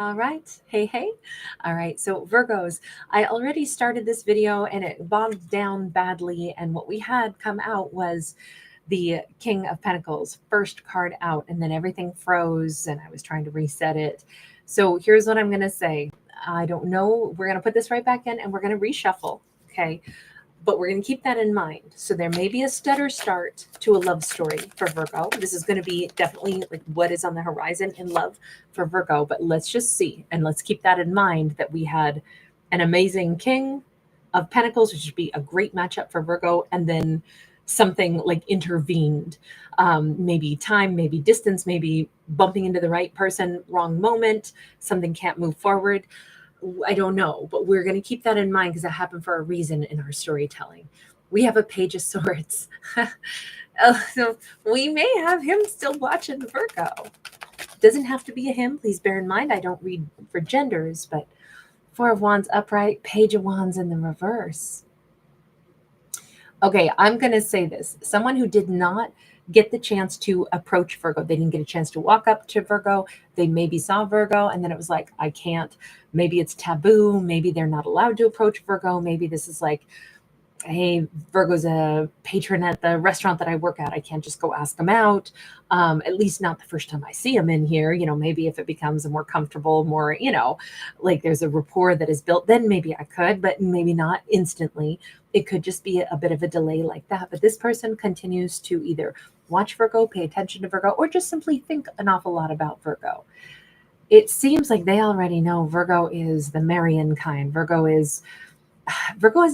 All right. Hey, hey. All right. So, Virgos, I already started this video and it bogged down badly. And what we had come out was the King of Pentacles, first card out, and then everything froze and I was trying to reset it. So, here's what I'm going to say. I don't know. We're going to put this right back in and we're going to reshuffle. Okay. But we're going to keep that in mind. So there may be a stutter start to a love story for Virgo. This is going to be definitely like what is on the horizon in love for Virgo. But let's just see. And let's keep that in mind that we had an amazing King of Pentacles, which would be a great matchup for Virgo. And then something like intervened, maybe time, maybe distance, maybe bumping into the right person, wrong moment, something can't move forward. I don't know, but we're going to keep that in mind because that happened for a reason in our storytelling. We have a Page of Swords. So we may have him still watching Virgo. Doesn't have to be a him. Please bear in mind, I don't read for genders, but Four of Wands upright, Page of Wands in the reverse. Okay, I'm going to say this. Someone who did not get the chance to approach Virgo. They didn't get a chance to walk up to Virgo. They maybe saw Virgo and then it was like, I can't. Maybe it's taboo. Maybe they're not allowed to approach Virgo. Maybe this is like, hey, Virgo's a patron at the restaurant that I work at. I can't just go ask him out. At least not the first time I see him in here. You know, maybe if it becomes a more comfortable, more, you know, like there's a rapport that is built, then maybe I could, but maybe not instantly. It could just be a bit of a delay like that. But this person continues to either watch Virgo, pay attention to Virgo, or just simply think an awful lot about Virgo. It seems like they already know Virgo is the Marian kind. Virgo has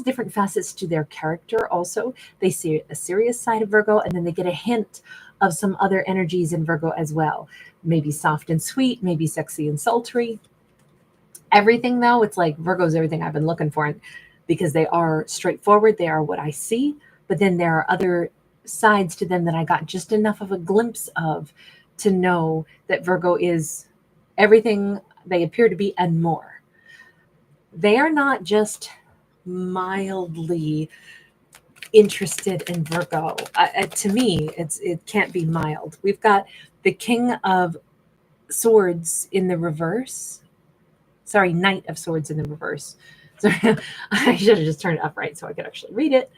different facets to their character also. They see a serious side of Virgo and then they get a hint of some other energies in Virgo as well. Maybe soft and sweet, maybe sexy and sultry. Everything though, it's like Virgo's everything I've been looking for because they are straightforward. They are what I see, but then there are other sides to them that I got just enough of a glimpse of to know that Virgo is everything they appear to be and more. They are not just mildly interested in Virgo. To me, it can't be mild. We've got the King of Swords in the reverse. Sorry, Knight of Swords in the reverse. Sorry, I should have just turned it upright so I could actually read it.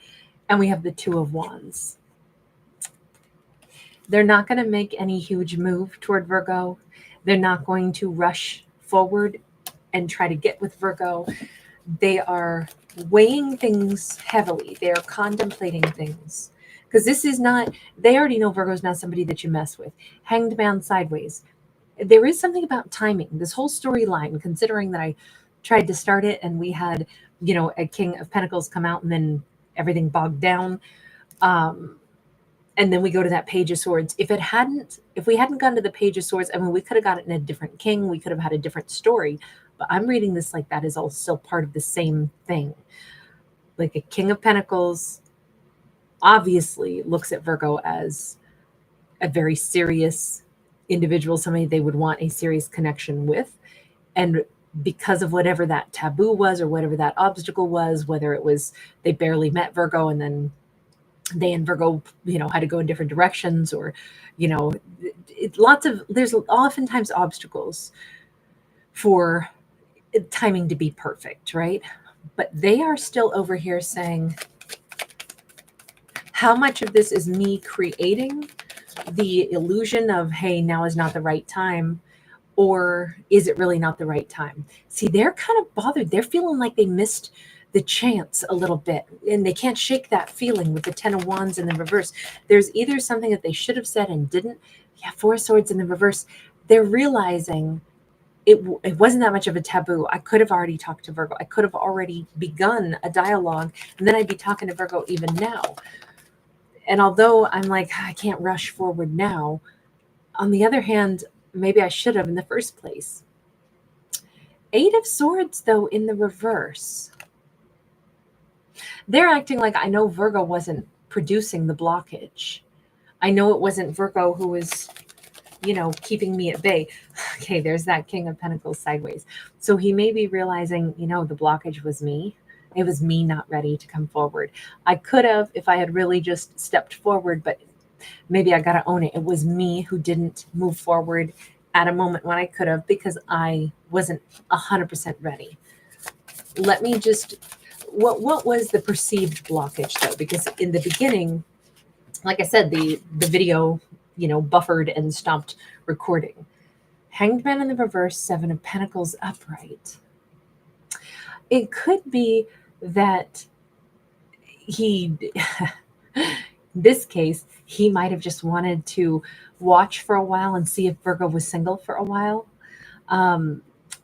And we have the Two of Wands. They're not going to make any huge move toward Virgo. They're not going to rush forward and try to get with Virgo. They are weighing things heavily. They are contemplating things. Because this is not, they already know Virgo's not somebody that you mess with. Hanged Man sideways. There is something about timing. This whole storyline, considering that I tried to start it and we had, you know, a King of Pentacles come out and then everything bogged down. And then we go to that Page of Swords. If we hadn't gone to the Page of Swords, I mean, we could have gotten a different king. We could have had a different story. But I'm reading this like that is all still part of the same thing. Like a King of Pentacles obviously looks at Virgo as a very serious individual, somebody they would want a serious connection with. And because of whatever that taboo was or whatever that obstacle was, whether it was they barely met Virgo and then they and Virgo, you know, had to go in different directions, or, you know, there's oftentimes obstacles for timing to be perfect, right? But they are still over here saying, how much of this is me creating the illusion of, hey, now is not the right time, or is it really not the right time? See, they're kind of bothered. They're feeling like they missed the chance a little bit, and they can't shake that feeling with the Ten of Wands in the reverse. There's either something that they should have said and didn't. Yeah, Four of Swords in the reverse. They're realizing it wasn't that much of a taboo. I could have already talked to Virgo. I could have already begun a dialogue, and then I'd be talking to Virgo even now. And although I'm like, I can't rush forward now, on the other hand, maybe I should have in the first place. Eight of Swords, though, in the reverse. They're acting like, I know Virgo wasn't producing the blockage. I know it wasn't Virgo who was, you know, keeping me at bay. Okay, there's that King of Pentacles sideways. So he may be realizing, you know, the blockage was me. It was me not ready to come forward. I could have if I had really just stepped forward, but maybe I got to own it. It was me who didn't move forward at a moment when I could have because I wasn't 100% ready. Let me just, what was the perceived blockage though? Because in the beginning, like I said, the video, buffered and stopped recording. Hanged Man in the reverse, Seven of Pentacles upright. It could be that he, in this case, he might have just wanted to watch for a while and see if Virgo was single for a while.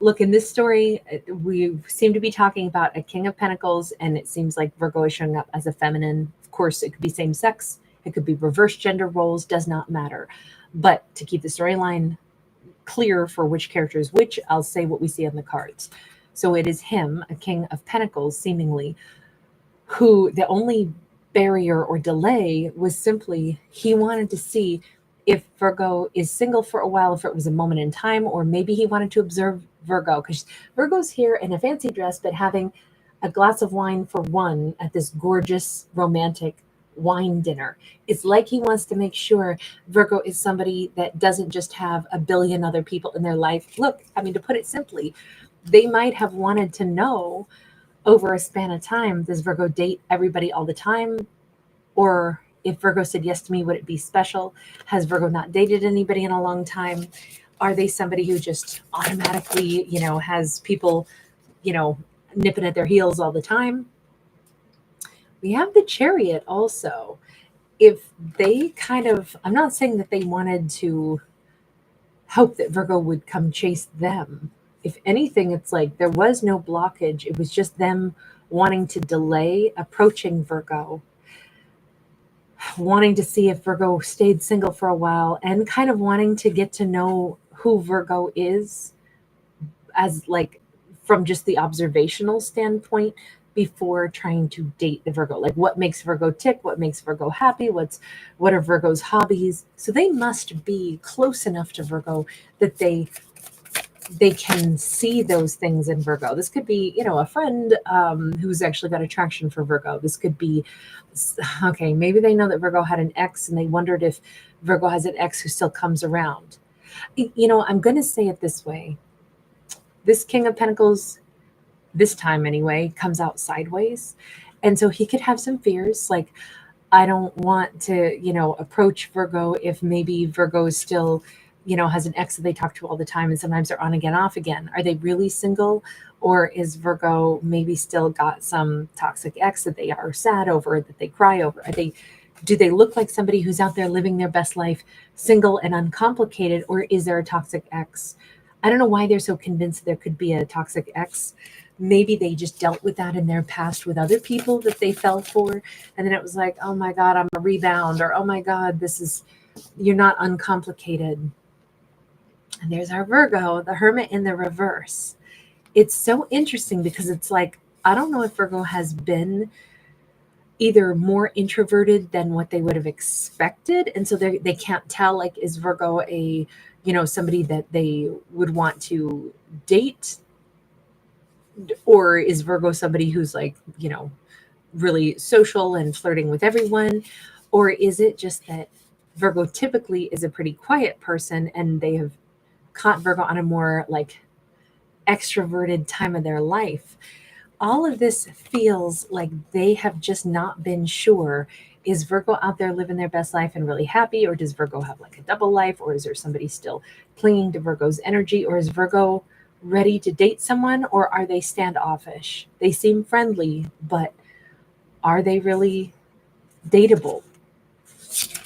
Look, in this story, we seem to be talking about a King of Pentacles, and it seems like Virgo is showing up as a feminine. Of course, it could be same sex, it could be reverse gender roles, does not matter. But to keep the storyline clear for which character is which, I'll say what we see on the cards. So it is him, a King of Pentacles, seemingly, who the only barrier or delay was simply he wanted to see if Virgo is single for a while, if it was a moment in time, or maybe he wanted to observe Virgo, because Virgo's here in a fancy dress, but having a glass of wine for one at this gorgeous romantic wine dinner. It's like he wants to make sure Virgo is somebody that doesn't just have a billion other people in their life. Look, I mean, to put it simply, they might have wanted to know over a span of time, does Virgo date everybody all the time? Or if Virgo said yes to me, would it be special? Has Virgo not dated anybody in a long time? Are they somebody who just automatically, has people, nipping at their heels all the time? We have the Chariot also. If they kind of, I'm not saying that they wanted to hope that Virgo would come chase them. If anything, it's like there was no blockage. It was just them wanting to delay approaching Virgo, wanting to see if Virgo stayed single for a while, and kind of wanting to get to know who Virgo is as like from just the observational standpoint before trying to date the Virgo. Like what makes Virgo tick, what makes Virgo happy, what are Virgo's hobbies. So they must be close enough to Virgo that they can see those things in Virgo. This could be, a friend who's actually got attraction for Virgo. This could be, okay, maybe they know that Virgo had an ex and they wondered if Virgo has an ex who still comes around. I'm going to say it this way. This King of Pentacles, this time anyway, comes out sideways. And so he could have some fears like, I don't want to, approach Virgo if maybe Virgo is still, has an ex that they talk to all the time and sometimes they're on again, off again. Are they really single? Or is Virgo maybe still got some toxic ex that they are sad over, that they cry over? Do they look like somebody who's out there living their best life, single and uncomplicated, or is there a toxic ex? I don't know why they're so convinced there could be a toxic ex. Maybe they just dealt with that in their past with other people that they fell for. And then it was like, oh my God, I'm a rebound. Or, oh my God, you're not uncomplicated. And there's our Virgo, the Hermit in the reverse. It's so interesting because it's like, I don't know if Virgo has been either more introverted than what they would have expected. And so they can't tell, like, is Virgo a, somebody that they would want to date? Or is Virgo somebody who's like, really social and flirting with everyone? Or is it just that Virgo typically is a pretty quiet person and they have caught Virgo on a more like extroverted time of their life? All of this feels like they have just not been sure. Is Virgo out there living their best life and really happy? Or does Virgo have like a double life? Or is there somebody still clinging to Virgo's energy? Or is Virgo ready to date someone? Or are they standoffish? They seem friendly, but are they really dateable?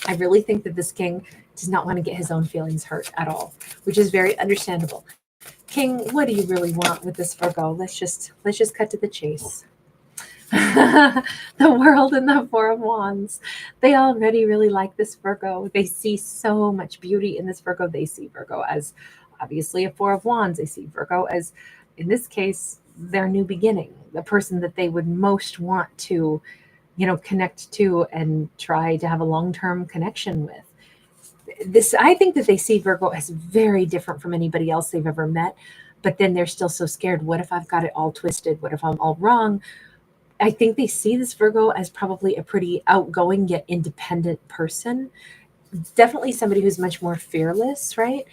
I really think that this king does not want to get his own feelings hurt at all, which is very understandable. King, what do you really want with this Virgo? Let's just cut to the chase. The World and the Four of Wands. They already really like this Virgo. They see so much beauty in this Virgo. They see Virgo as obviously a Four of Wands. They see Virgo as, in this case, their new beginning, the person that they would most want to, connect to and try to have a long-term connection with. I think that they see Virgo as very different from anybody else they've ever met, but then they're still so scared. What if I've got it all twisted? What if I'm all wrong? I think they see this Virgo as probably a pretty outgoing yet independent person. Definitely somebody who's much more fearless, right?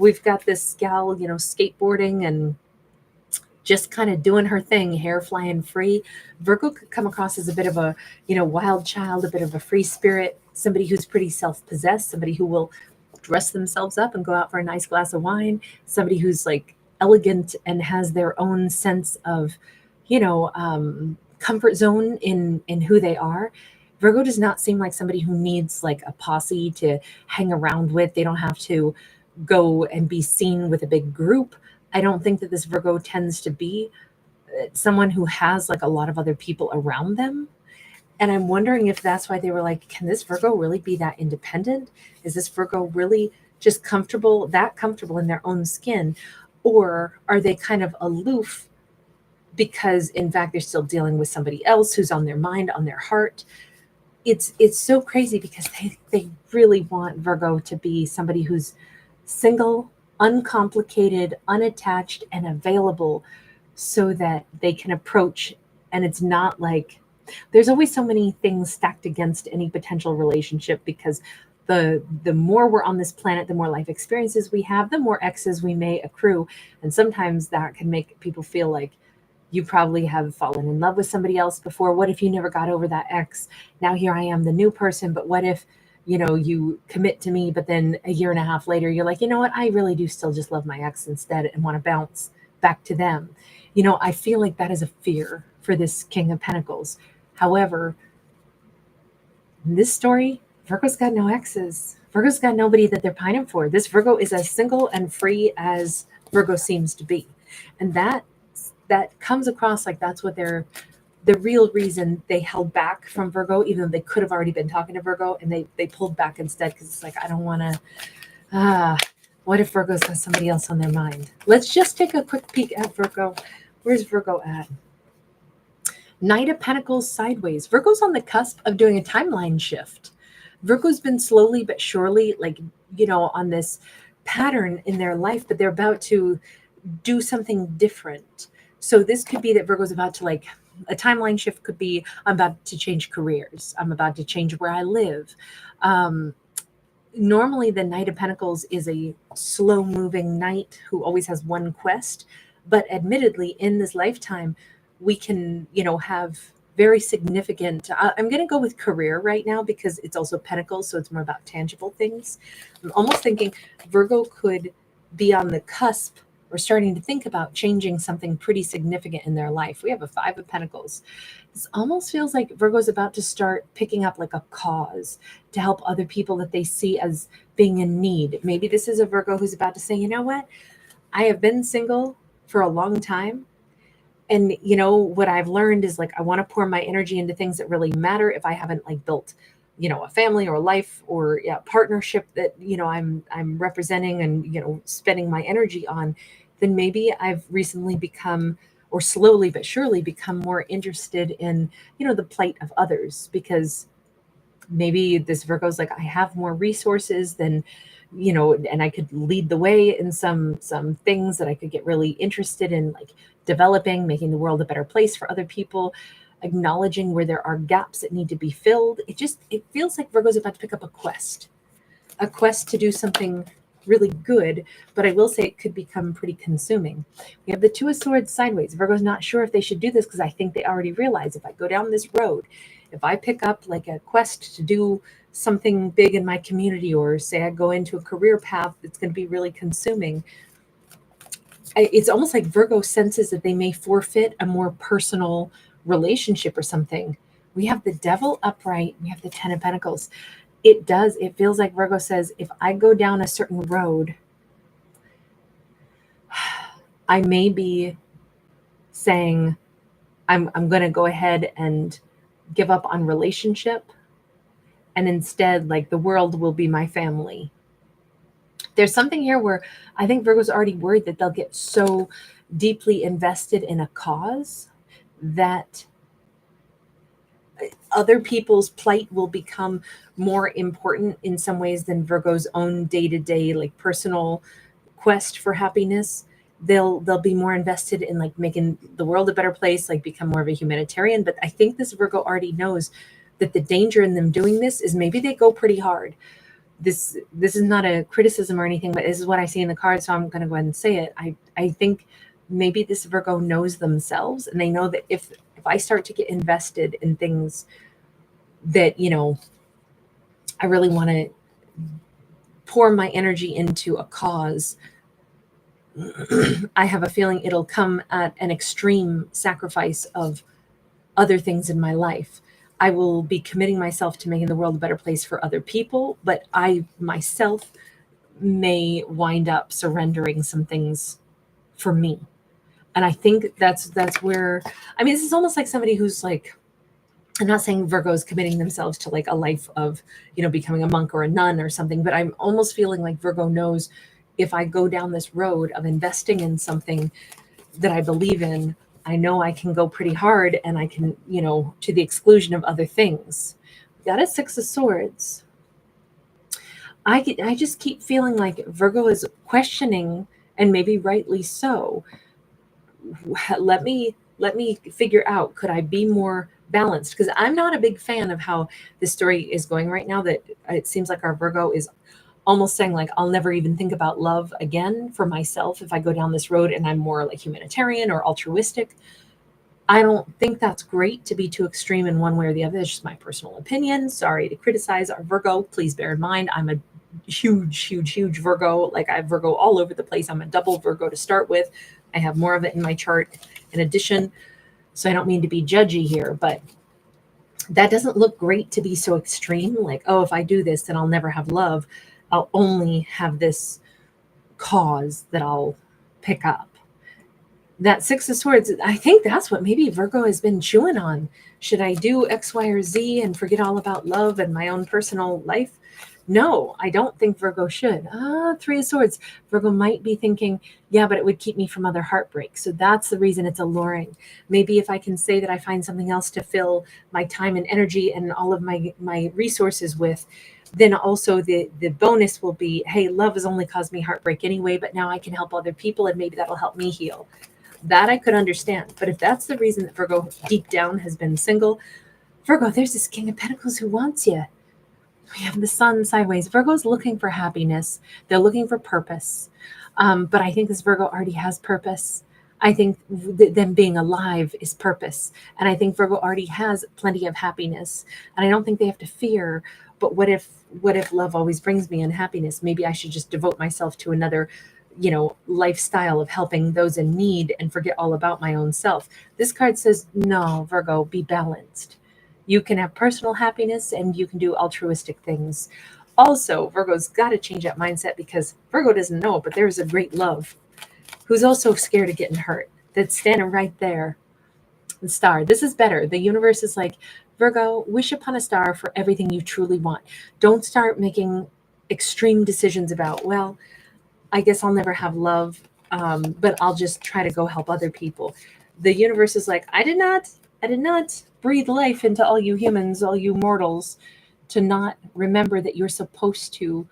we've got this gal, skateboarding and just kind of doing her thing, hair flying free. Virgo could come across as a bit of a, wild child, a bit of a free spirit, somebody who's pretty self-possessed, somebody who will dress themselves up and go out for a nice glass of wine, somebody who's like elegant and has their own sense of, comfort zone in who they are. Virgo does not seem like somebody who needs like a posse to hang around with. They don't have to go and be seen with a big group. I don't think that this Virgo tends to be someone who has like a lot of other people around them. And I'm wondering if that's why they were like, can this Virgo really be that independent? Is this Virgo really just that comfortable in their own skin? Or are they kind of aloof because in fact they're still dealing with somebody else who's on their mind, on their heart? It's so crazy because they really want Virgo to be somebody who's single, uncomplicated, unattached, and available so that they can approach. And it's not like there's always so many things stacked against any potential relationship because the more we're on this planet, the more life experiences we have, the more exes we may accrue. And sometimes that can make people feel like you probably have fallen in love with somebody else before. What if you never got over that ex? Now here I am, the new person. But what if, you commit to me, but then a year and a half later, you're like, you know what? I really do still just love my ex instead and want to bounce back to them. I feel like that is a fear for this King of Pentacles. However, in this story, Virgo's got no exes. Virgo's got nobody that they're pining for. This Virgo is as single and free as Virgo seems to be. And that comes across like that's what the real reason they held back from Virgo, even though they could have already been talking to Virgo, and they pulled back instead because it's like, I don't want to, what if Virgo's got somebody else on their mind? Let's just take a quick peek at Virgo. Where's Virgo at? Knight of Pentacles sideways. Virgo's on the cusp of doing a timeline shift. Virgo's been slowly but surely, on this pattern in their life, but they're about to do something different. So this could be that Virgo's about to a timeline shift could be, I'm about to change careers. I'm about to change where I live. Normally the Knight of Pentacles is a slow moving knight who always has one quest. But admittedly in this lifetime, we can, have very significant, I'm going to go with career right now because it's also Pentacles. So it's more about tangible things. I'm almost thinking Virgo could be on the cusp or starting to think about changing something pretty significant in their life. We have a 5 of Pentacles. This almost feels like Virgo's about to start picking up like a cause to help other people that they see as being in need. Maybe this is a Virgo who's about to say, you know what? I have been single for a long time. And what I've learned is I want to pour my energy into things that really matter. If I haven't built, a family or a life or a partnership that, I'm representing and, spending my energy on, then maybe I've recently become, or slowly but surely become more interested in, the plight of others, because maybe this Virgo's like, I have more resources than, and I could lead the way in some things that I could get really interested in, developing, making the world a better place for other people, acknowledging where there are gaps that need to be filled. It feels like Virgo's about to pick up a quest to do something really good, but I will say it could become pretty consuming. We have the 2 of Swords sideways. Virgo's not sure if they should do this because I think they already realize if I go down this road, if I pick up a quest to do something big in my community, or say I go into a career path that's going to be really consuming, it's almost like Virgo senses that they may forfeit a more personal relationship or something. We have the Devil upright. We have the 10 of Pentacles. It feels like Virgo says, if I go down a certain road, I may be saying I'm going to go ahead and give up on relationship. And instead, the world will be my family. There's something here where I think Virgo's already worried that they'll get so deeply invested in a cause that other people's plight will become more important in some ways than Virgo's own day-to-day, personal quest for happiness. They'll be more invested in making the world a better place, become more of a humanitarian. But I think this Virgo already knows that the danger in them doing this is maybe they go pretty hard. this is not a criticism or anything, but this is what I see in the card, so I'm going to go ahead and say it. I think maybe this Virgo knows themselves, and they know that if I start to get invested in things that, you know, I really want to pour my energy into a cause, I have a feeling it'll come at an extreme sacrifice of other things in my life. I will be committing myself to making the world a better place for other people, but I myself may wind up surrendering some things for me. And I think that's where, I mean, this is almost like somebody who's like, I'm not saying Virgo's committing themselves to like a life of, you know, becoming a monk or a nun or something, but I'm almost feeling like Virgo knows, if I go down this road of investing in something that I believe in, I know I can go pretty hard, and I can, you know, to the exclusion of other things. We got a Six of Swords. I just keep feeling like Virgo is questioning, and maybe rightly so. Let me figure out, could I be more balanced? Because I'm not a big fan of how this story is going right now, that it seems like our Virgo is almost saying like, I'll never even think about love again for myself if I go down this road and I'm more like humanitarian or altruistic. I don't think that's great to be too extreme in one way or the other. It's just my personal opinion. Sorry to criticize our Virgo. Please bear in mind, I'm a huge Virgo. Like, I have Virgo all over the place. I'm a double Virgo to start with. I have more of it in my chart in addition. So I don't mean to be judgy here, but that doesn't look great to be so extreme. Like, oh, if I do this, then I'll never have love. I'll only have this cause that I'll pick up. That Six of Swords, I think that's what maybe Virgo has been chewing on. Should I do X, Y, or Z and forget all about love and my own personal life? No, I don't think Virgo should. Three of Swords. Virgo might be thinking, yeah, but it would keep me from other heartbreak. So that's the reason it's alluring. Maybe if I can say that I find something else to fill my time and energy and all of my resources with, then also the bonus will be, hey, love has only caused me heartbreak anyway, but now I can help other people, and maybe that'll help me heal. That I could understand. But if that's the reason that Virgo deep down has been single, Virgo, there's this King of Pentacles who wants you. We have the Sun sideways. Virgo's looking for happiness. They're looking for purpose. But I think this Virgo already has purpose. I think them being alive is purpose. And I think Virgo already has plenty of happiness. And I don't think they have to fear, but what if love always brings me unhappiness? Maybe I should just devote myself to another, you know, lifestyle of helping those in need and forget all about my own self. This card says, no, Virgo, be balanced. You can have personal happiness and you can do altruistic things. Also, Virgo's got to change that mindset, because Virgo doesn't know, but there's a great love who's also scared of getting hurt, that's standing right there. The Star. This is better. The universe is like, Virgo, wish upon a star for everything you truly want. Don't start making extreme decisions about, well, I guess I'll never have love, but I'll just try to go help other people. The universe is like, I did not breathe life into all you humans, all you mortals, to not remember that you're supposed to,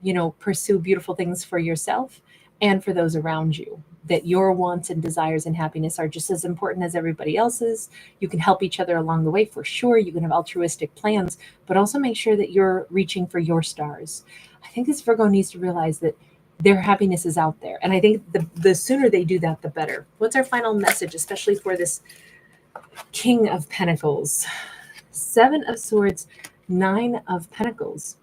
you know, pursue beautiful things for yourself and for those around you. That your wants and desires and happiness are just as important as everybody else's. You can help each other along the way for sure. You can have altruistic plans, but also make sure that you're reaching for your stars. I think this Virgo needs to realize that their happiness is out there. And I think the sooner they do that, the better. What's our final message, especially for this King of Pentacles? Seven of Swords, Nine of Pentacles.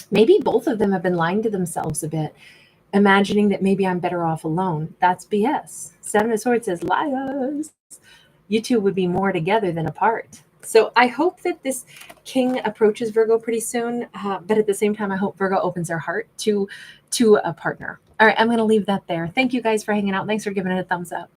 Maybe both of them have been lying to themselves a bit, imagining that maybe I'm better off alone. That's BS. Seven of Swords says, liars. You two would be more together than apart. So I hope that this King approaches Virgo pretty soon. But at the same time, I hope Virgo opens their heart to a partner. All right, I'm going to leave that there. Thank you guys for hanging out. Thanks for giving it a thumbs up.